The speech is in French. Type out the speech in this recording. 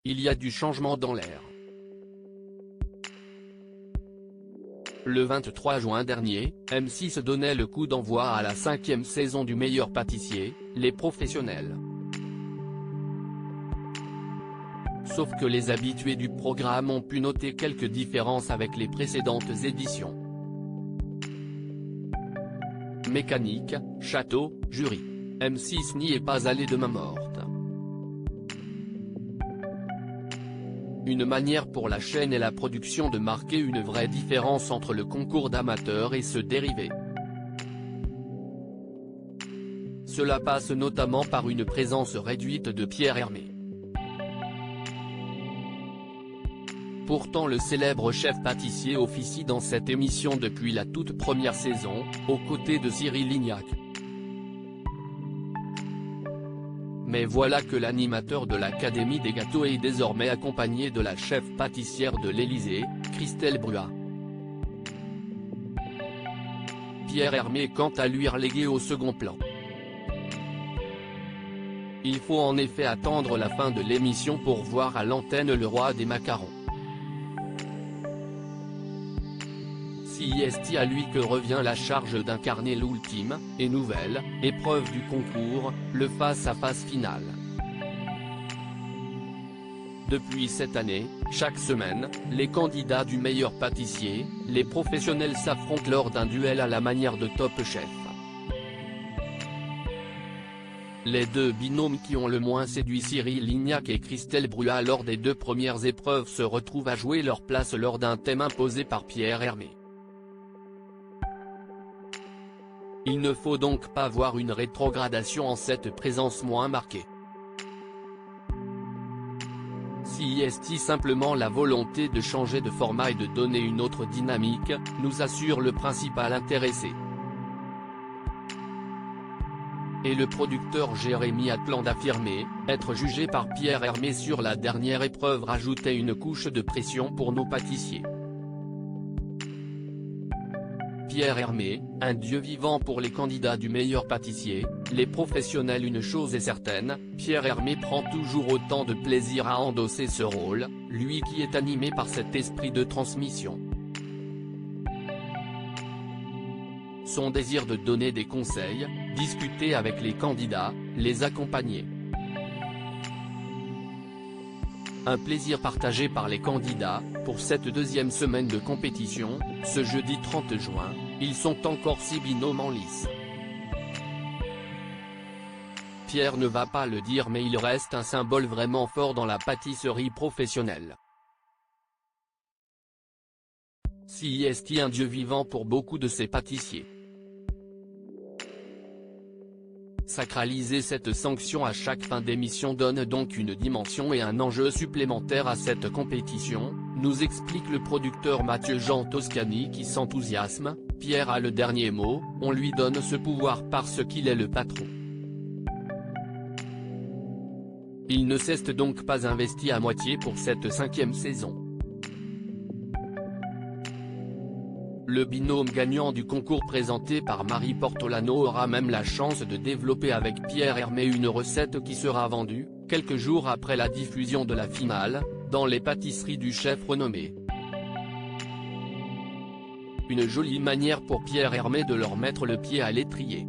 il y a du changement dans l'air. Le 23 juin dernier, M6 donnait le coup d'envoi à la 5e saison du meilleur pâtissier, Les Professionnels. Sauf que les habitués du programme ont pu noter quelques différences avec les précédentes éditions. Mécanique, château, jury. M6 n'y est pas allé de main morte. Une manière pour la chaîne et la production de marquer une vraie différence entre le concours d'amateurs et ce dérivé. Cela passe notamment par une présence réduite de Pierre Hermé. Pourtant le célèbre chef pâtissier officie dans cette émission depuis la toute première saison, aux côtés de Cyril Lignac. Mais voilà que l'animateur de l'Académie des gâteaux est désormais accompagné de la chef pâtissière de l'Élysée, Christelle Bruat. Pierre Hermé est quant à lui relégué au second plan. Il faut en effet attendre la fin de l'émission pour voir à l'antenne le roi des macarons. C'est à lui que revient la charge d'incarner l'ultime, et nouvelle, épreuve du concours, le face-à-face final. Depuis cette année, chaque semaine, les candidats du meilleur pâtissier, les professionnels s'affrontent lors d'un duel à la manière de Top Chef. Les deux binômes qui ont le moins séduit Cyril Lignac et Christelle Bruat lors des deux premières épreuves se retrouvent à jouer leur place lors d'un thème imposé par Pierre Hermé. Il ne faut donc pas voir une rétrogradation en cette présence moins marquée. C'est simplement la volonté de changer de format et de donner une autre dynamique, nous assure le principal intéressé. Et le producteur Jérémy Atlan d'affirmer, être jugé par Pierre Hermé sur la dernière épreuve rajoutait une couche de pression pour nos pâtissiers. Pierre Hermé, un dieu vivant pour les candidats du meilleur pâtissier, les professionnels. Une chose est certaine, Pierre Hermé prend toujours autant de plaisir à endosser ce rôle, lui qui est animé par cet esprit de transmission. Son désir de donner des conseils, discuter avec les candidats, les accompagner. Un plaisir partagé par les candidats. Pour cette deuxième semaine de compétition, ce jeudi 30 juin, ils sont encore 6 binômes en lice. Pierre ne va pas le dire mais il reste un symbole vraiment fort dans la pâtisserie professionnelle. C'est un dieu vivant pour beaucoup de ces pâtissiers. Sacraliser cette sanction à chaque fin d'émission donne donc une dimension et un enjeu supplémentaire à cette compétition, nous explique le producteur Mathieu Jean Toscani qui s'enthousiasme. Pierre a le dernier mot, on lui donne ce pouvoir parce qu'il est le patron. Il ne s'est donc pas investi à moitié pour cette 5e saison. Le binôme gagnant du concours présenté par Marie Portolano aura même la chance de développer avec Pierre Hermé une recette qui sera vendue, quelques jours après la diffusion de la finale, dans les pâtisseries du chef renommé. Une jolie manière pour Pierre Hermé de leur mettre le pied à l'étrier.